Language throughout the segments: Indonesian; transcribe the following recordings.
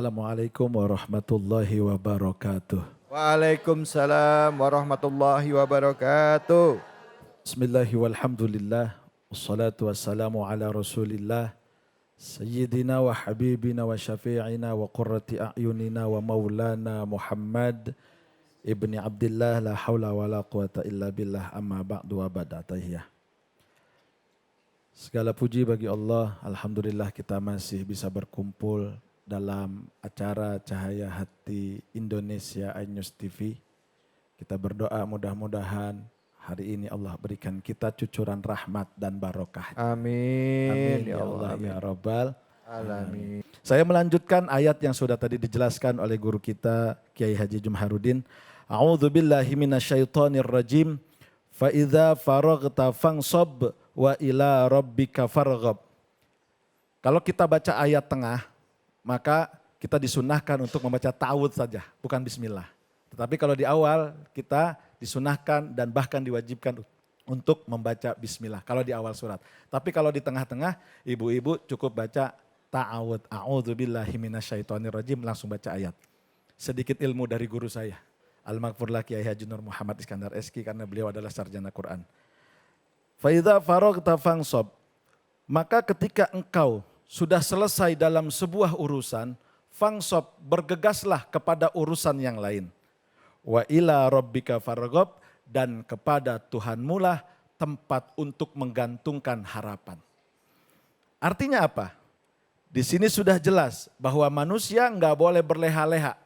Assalamualaikum warahmatullahi wabarakatuh. Waalaikumsalam warahmatullahi wabarakatuh. Bismillahi walhamdulillah. Wassalatu wassalamu ala rasulillah. Sayyidina wa habibina wa syafi'ina wa qurrati a'yunina wa maulana Muhammad ibni Abdillah la hawla wa la quwata illa billah amma ba'du wa ba'da tahiyah. Segala puji bagi Allah, alhamdulillah kita masih bisa berkumpul dalam acara Cahaya Hati Indonesia iNews TV. Kita berdoa mudah-mudahan hari ini Allah berikan kita cucuran rahmat dan barokah. Amin. Amin ya Allah ya Rabbal Alamin. Saya melanjutkan ayat yang sudah tadi dijelaskan oleh guru kita Kiai Haji Jumharuddin. A'udzu billahi minasyaitonir rajim. Fa idza faraghta fansab wa ila rabbika farghab. Kalau kita baca ayat tengah, maka kita disunahkan untuk membaca ta'awudz saja, bukan bismillah. Tetapi kalau di awal kita disunahkan dan bahkan diwajibkan untuk membaca bismillah kalau di awal surat. Tapi kalau di tengah-tengah, ibu-ibu cukup baca ta'awudz. A'udzubillahi minasyaitonirrajim, langsung baca ayat. Sedikit ilmu dari guru saya, Al-Maghfurlah Kiai Haji Nur Muhammad Iskandar SK, karena beliau adalah sarjana Quran. Fa idza faraghta fansab, maka ketika engkau sudah selesai dalam sebuah urusan, fangsop, bergegaslah kepada urusan yang lain. Wa ila rabbika farghab, dan kepada Tuhanmu lah tempat untuk menggantungkan harapan. Artinya apa? Di sini sudah jelas bahwa manusia enggak boleh berleha-leha.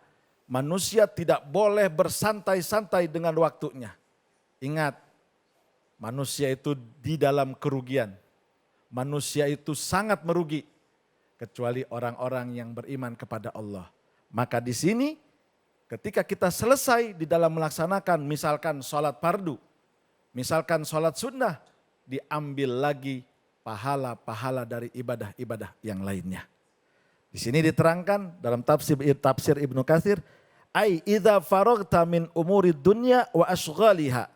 Manusia tidak boleh bersantai-santai dengan waktunya. Ingat, manusia itu di dalam kerugian. Manusia itu sangat merugi kecuali orang-orang yang beriman kepada Allah. Maka di sini ketika kita selesai di dalam melaksanakan misalkan sholat fardu, misalkan sholat sunnah, diambil lagi pahala-pahala dari ibadah-ibadah yang lainnya. Di sini diterangkan dalam tafsir Ibnu Katsir, ai idza faraghta min umurid dunya wa asghaliha.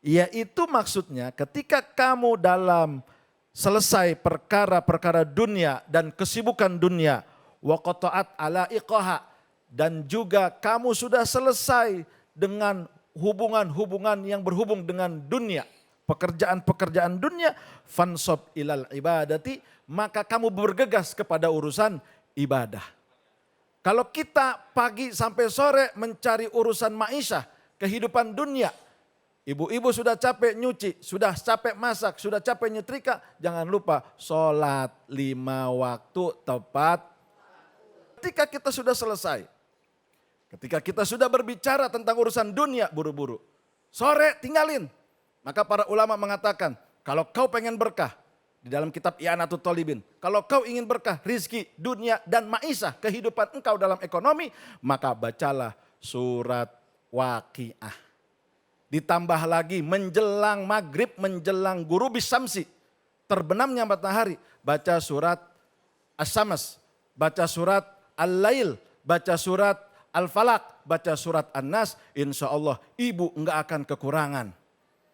Yaitu maksudnya ketika kamu dalam selesai perkara-perkara dunia dan kesibukan dunia, wa qata'at ala iqaha, dan juga kamu sudah selesai dengan hubungan-hubungan yang berhubung dengan dunia, pekerjaan-pekerjaan dunia, fansab ilal ibadati, maka kamu bergegas kepada urusan ibadah. Kalau kita pagi sampai sore mencari urusan ma'isyah, kehidupan dunia, ibu-ibu sudah capek nyuci, sudah capek masak, sudah capek nyetrika, jangan lupa sholat 5 waktu tepat. Ketika kita sudah selesai, ketika kita sudah berbicara tentang urusan dunia, buru-buru, sore tinggalin. Maka para ulama mengatakan, kalau kau pengen berkah, di dalam kitab I'anatul Thalibin, kalau kau ingin berkah, rizki, dunia dan ma'isyah, kehidupan engkau dalam ekonomi, maka bacalah surat Waqiah. Ditambah lagi menjelang maghrib, menjelang ghurubis syamsi, terbenamnya matahari, baca surat As-Samas, baca surat Al-Lail, baca surat Al-Falaq, baca surat An-Nas, insya Allah ibu enggak akan kekurangan.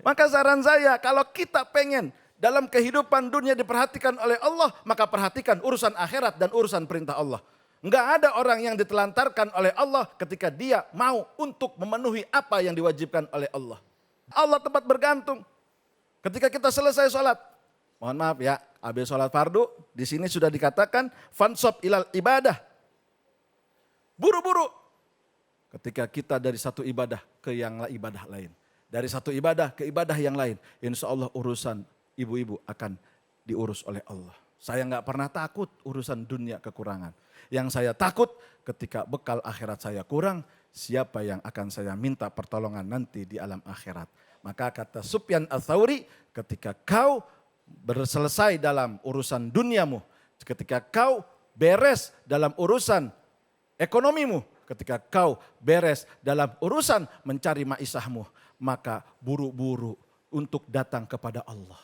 Maka saran saya, kalau kita pengen dalam kehidupan dunia diperhatikan oleh Allah, maka perhatikan urusan akhirat dan urusan perintah Allah. Enggak ada orang yang ditelantarkan oleh Allah ketika dia mau untuk memenuhi apa yang diwajibkan oleh Allah. Allah tempat bergantung. Ketika kita selesai sholat, mohon maaf ya, habis sholat fardu, di sini sudah dikatakan fansab ilal ibadah. Buru-buru. Ketika kita dari satu ibadah ke yang ibadah lain. Dari satu ibadah ke ibadah yang lain. Insya Allah urusan ibu-ibu akan diurus oleh Allah. Saya enggak pernah takut urusan dunia kekurangan. Yang saya takut ketika bekal akhirat saya kurang, siapa yang akan saya minta pertolongan nanti di alam akhirat. Maka kata Sufyan Ats-Tsauri, ketika kau selesai dalam urusan duniamu, ketika kau beres dalam urusan ekonomimu, ketika kau beres dalam urusan mencari ma'isyahmu, maka buru-buru untuk datang kepada Allah.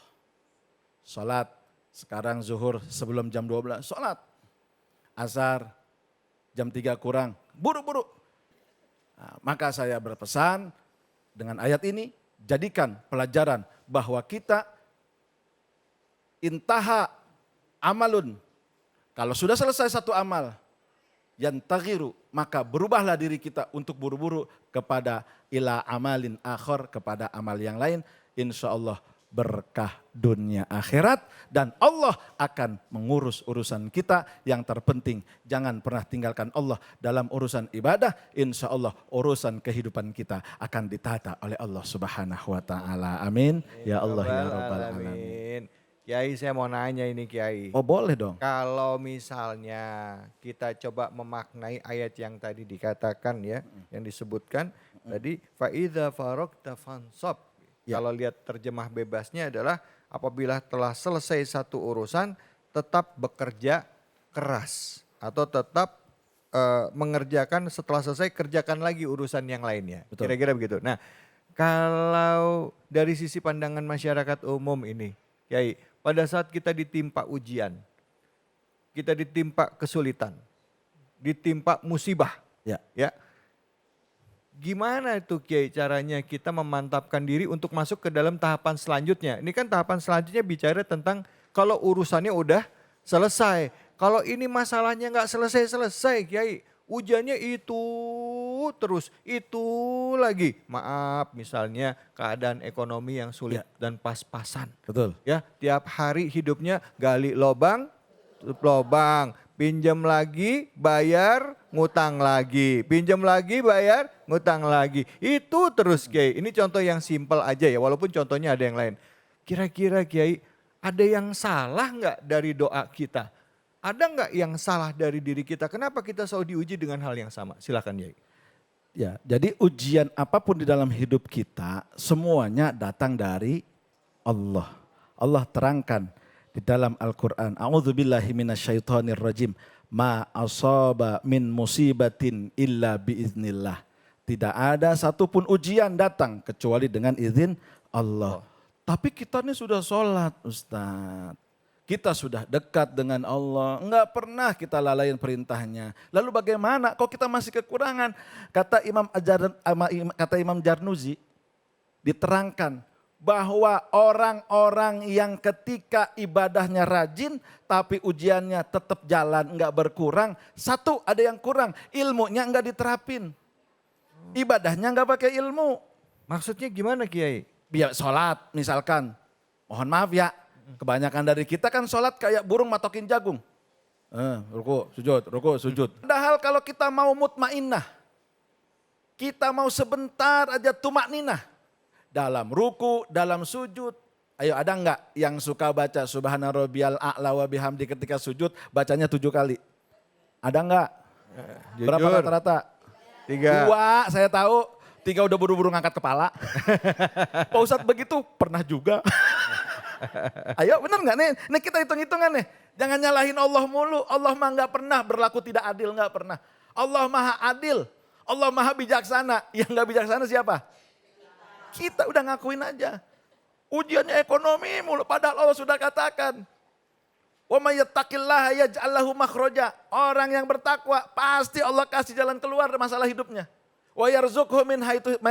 Salat, sekarang zuhur sebelum jam 12, salat. Asar jam 3 kurang, buru-buru. Nah, maka saya berpesan dengan ayat ini, jadikan pelajaran bahwa kita intaha amalun. Kalau sudah selesai satu amal, yantaghiru, maka berubahlah diri kita untuk buru-buru kepada ila amalin akhir, kepada amal yang lain. Insya Allah berkah dunia akhirat dan Allah akan mengurus urusan kita. Yang terpenting jangan pernah tinggalkan Allah dalam urusan ibadah. Insya Allah urusan kehidupan kita akan ditata oleh Allah Subhanahu wa taala. Amin. Ya Allah ya Rabbal alamin. Kiai, saya mau nanya ini Kiai. Oh boleh dong. Kalau misalnya kita coba memaknai ayat yang tadi dikatakan ya, yang disebutkan tadi faidza faragta fansab. Ya. Kalau lihat terjemah bebasnya adalah apabila telah selesai satu urusan tetap bekerja keras atau tetap mengerjakan, setelah selesai kerjakan lagi urusan yang lainnya. Betul. Kira-kira begitu. Nah, kalau dari sisi pandangan masyarakat umum ini, Kiai, pada saat kita ditimpa ujian, kita ditimpa kesulitan, ditimpa musibah, Ya. gimana itu Kiai caranya kita memantapkan diri untuk masuk ke dalam tahapan selanjutnya? Ini kan tahapan selanjutnya bicara tentang kalau urusannya udah selesai. Kalau ini masalahnya nggak selesai-selesai Kiai, ujiannya itu terus, itu lagi. Maaf misalnya keadaan ekonomi yang sulit dan pas-pasan. Betul. Ya, tiap hari hidupnya gali lobang, tutup lobang, pinjam lagi, bayar, ngutang lagi, pinjam lagi, bayar, ngutang lagi. Itu terus Kiai. Ini contoh yang simpel aja ya, walaupun contohnya ada yang lain. Kira-kira Kiai, ada yang salah nggak dari doa kita? Ada nggak yang salah dari diri kita? Kenapa kita selalu diuji dengan hal yang sama? Silakan Kiai. Ya, jadi ujian apapun di dalam hidup kita semuanya datang dari Allah. Allah terangkan di dalam Al-Quran, a'udzubillahi minasyaitonirrajim, ma asaba min musibatin illa biiznillah. Tidak ada satupun ujian datang kecuali dengan izin Allah. Tapi kita ini sudah sholat Ustadz. Kita sudah dekat dengan Allah, enggak pernah kita lalain perintahnya. Lalu bagaimana? Kok kita masih kekurangan? Kata Imam Jarnuzi, diterangkan bahwa orang-orang yang ketika ibadahnya rajin tapi ujiannya tetap jalan, enggak berkurang. Satu, ada yang kurang, ilmunya enggak diterapin. Ibadahnya enggak pakai ilmu. Maksudnya gimana Kiai? Biar sholat misalkan, mohon maaf ya, kebanyakan dari kita kan sholat kayak burung matokin jagung. Ruku, sujud. Padahal kalau kita mau mutmainnah, kita mau sebentar aja tumakninah. Dalam ruku, dalam sujud. Ayo ada enggak yang suka baca subhana rabbiyal a'la wa bihamdi ketika sujud bacanya 7 kali? Ada enggak? Berapa rata-rata? 3. 2, saya tahu. 3 udah buru-buru ngangkat kepala. Pak Ustadz begitu pernah juga. Ayo bener gak nih? Nih kita hitung-hitungan nih. Jangan nyalahin Allah mulu. Allah mah gak pernah berlaku tidak adil, gak pernah. Allah maha adil. Allah maha bijaksana. Yang gak bijaksana siapa? Kita udah ngakuin aja. Ujiannya ekonomi mulu. Padahal Allah sudah katakan. Wa may yattaqillaha yaj'al lahu makhraja. Orang yang bertakwa pasti Allah kasih jalan keluar dari masalah hidupnya. Wa yarzuqhu min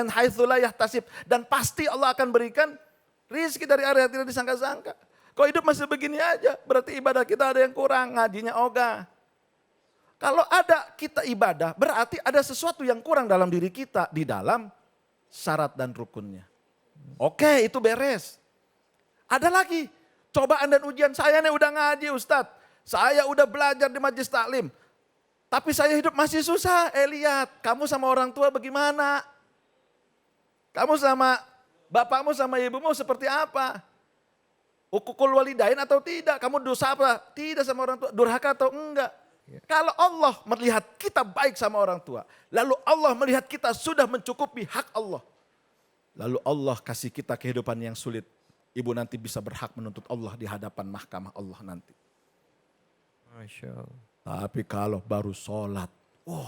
haitsu la yahtasib. Dan pasti Allah akan berikan rizki dari area tidak disangka-sangka. Kok hidup masih begini aja, berarti ibadah kita ada yang kurang, ngajinya ogah. Kalau ada kita ibadah, berarti ada sesuatu yang kurang dalam diri kita, di dalam syarat dan rukunnya. Oke, itu beres. Ada lagi, cobaan dan ujian. Saya nih udah ngaji Ustadz, saya udah belajar di majelis taklim. Tapi saya hidup masih susah. Lihat, kamu sama orang tua bagaimana? Kamu sama bapakmu sama ibumu seperti apa? Ukukul walidain atau tidak? Kamu dosa apa? Tidak sama orang tua. Durhaka atau enggak? Kalau Allah melihat kita baik sama orang tua. Lalu Allah melihat kita sudah mencukupi hak Allah. Lalu Allah kasih kita kehidupan yang sulit. Ibu nanti bisa berhak menuntut Allah di hadapan mahkamah Allah nanti. Masya Allah. Tapi kalau baru sholat,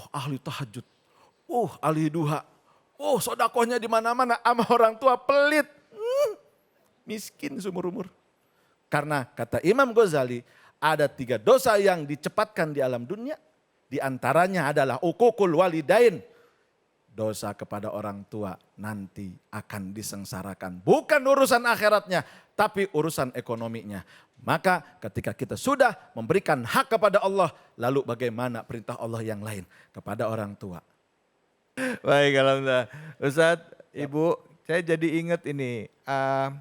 ahli tahajud, ahli duha, sodakohnya di mana-mana, sama orang tua pelit, miskin seumur umur. Karena kata Imam Ghazali, ada 3 dosa yang dicepatkan di alam dunia, di antaranya adalah ukukul walidain, dosa kepada orang tua nanti akan disengsarakan. Bukan urusan akhiratnya, tapi urusan ekonominya. Maka ketika kita sudah memberikan hak kepada Allah, lalu bagaimana perintah Allah yang lain kepada orang tua? Baik, alhamdulillah. Ustadz, Ibu, saya jadi ingat ini.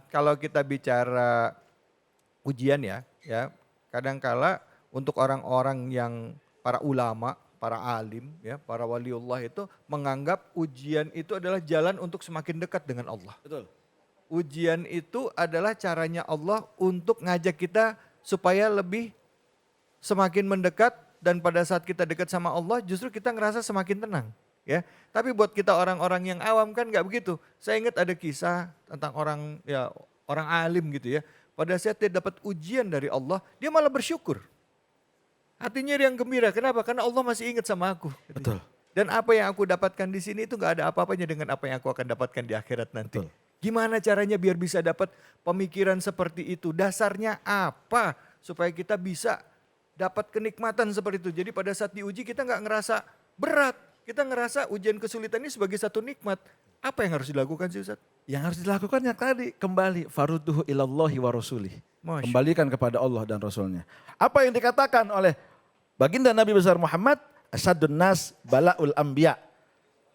Kalau kita bicara ujian ya, kadangkala untuk orang-orang yang para ulama, para alim, ya, para waliullah itu menganggap ujian itu adalah jalan untuk semakin dekat dengan Allah. Betul. Ujian itu adalah caranya Allah untuk ngajak kita supaya lebih semakin mendekat, dan pada saat kita dekat sama Allah justru kita ngerasa semakin tenang. Ya, tapi buat kita orang-orang yang awam kan nggak begitu. Saya ingat ada kisah tentang orang alim gitu ya. Pada saat dia dapat ujian dari Allah, dia malah bersyukur. Hatinya yang gembira. Kenapa? Karena Allah masih ingat sama aku. Betul. Dan apa yang aku dapatkan di sini itu nggak ada apa-apanya dengan apa yang aku akan dapatkan di akhirat nanti. Betul. Gimana caranya biar bisa dapat pemikiran seperti itu? Dasarnya apa supaya kita bisa dapat kenikmatan seperti itu? Jadi pada saat diuji kita nggak ngerasa berat. Kita ngerasa ujian kesulitan ini sebagai satu nikmat. Apa yang harus dilakukan sih Ustaz? Yang harus dilakukan yang tadi, kembali farudduhu ilallahi wa rasulih. Masya. Kembalikan kepada Allah dan Rasulnya. Apa yang dikatakan oleh baginda Nabi besar Muhammad, asyadun nas bala'ul anbiya.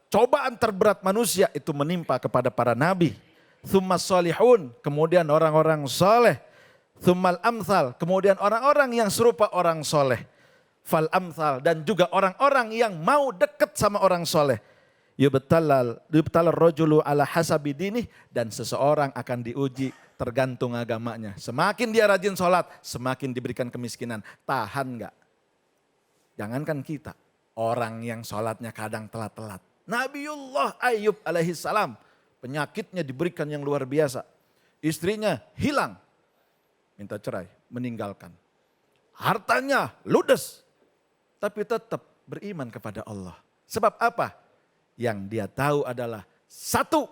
Cobaan terberat manusia itu menimpa kepada para nabi. Tsummas solihun, kemudian orang-orang soleh. Tsummal amthal, kemudian orang-orang yang serupa orang soleh. Fal amthal, dan juga orang-orang yang mau dekat sama orang soleh. Yubtalal rajulu ala hasabi dinih, dan seseorang akan diuji tergantung agamanya. Semakin dia rajin sholat, semakin diberikan kemiskinan. Tahan enggak? Jangankan kita, orang yang sholatnya kadang telat-telat. Nabiullah Ayub alaihi salam, penyakitnya diberikan yang luar biasa. Istrinya hilang, minta cerai, meninggalkan. Hartanya ludes, tapi tetap beriman kepada Allah. Sebab apa? Yang dia tahu adalah satu,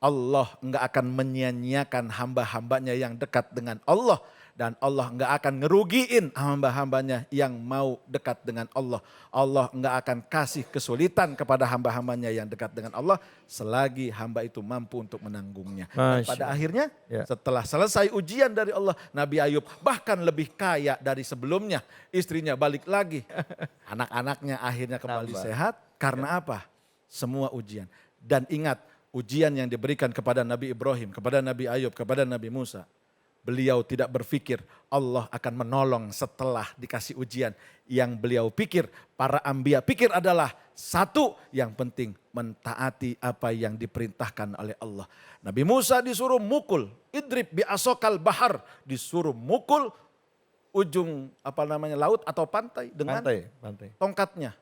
Allah enggak akan menyia-nyiakan hamba-hambanya yang dekat dengan Allah. Dan Allah enggak akan ngerugiin hamba-hambanya yang mau dekat dengan Allah. Allah enggak akan kasih kesulitan kepada hamba-hambanya yang dekat dengan Allah selagi hamba itu mampu untuk menanggungnya. Dan pada akhirnya setelah selesai ujian dari Allah, Nabi Ayub bahkan lebih kaya dari sebelumnya. Istrinya balik lagi. Anak-anaknya akhirnya kembali sehat. Karena apa? Semua ujian. Dan ingat, ujian yang diberikan kepada Nabi Ibrahim, kepada Nabi Ayub, kepada Nabi Musa. Beliau tidak berpikir Allah akan menolong setelah dikasih ujian. Yang beliau pikir, para anbiya pikir adalah satu, yang penting mentaati apa yang diperintahkan oleh Allah. Nabi Musa disuruh mukul, idrib bi asokal bahar, disuruh mukul ujung laut atau pantai dengan tongkatnya.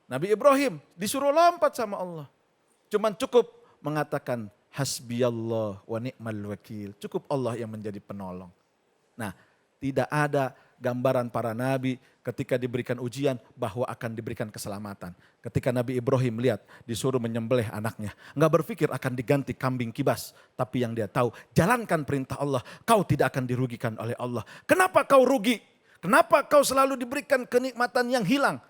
Nabi Ibrahim disuruh lompat sama Allah. Cuman cukup mengatakan hasbiyallah wa ni'mal wakil. Cukup Allah yang menjadi penolong. Nah, tidak ada gambaran para nabi ketika diberikan ujian bahwa akan diberikan keselamatan. Ketika Nabi Ibrahim lihat disuruh menyembelih anaknya, enggak berpikir akan diganti kambing kibas, tapi yang dia tahu, jalankan perintah Allah, kau tidak akan dirugikan oleh Allah. Kenapa kau rugi? Kenapa kau selalu diberikan kenikmatan yang hilang?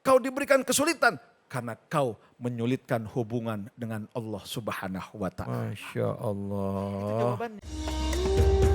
Kau diberikan kesulitan karena kau menyulitkan hubungan dengan Allah Subhanahu wa taala. Masya Allah. Itu jawabannya.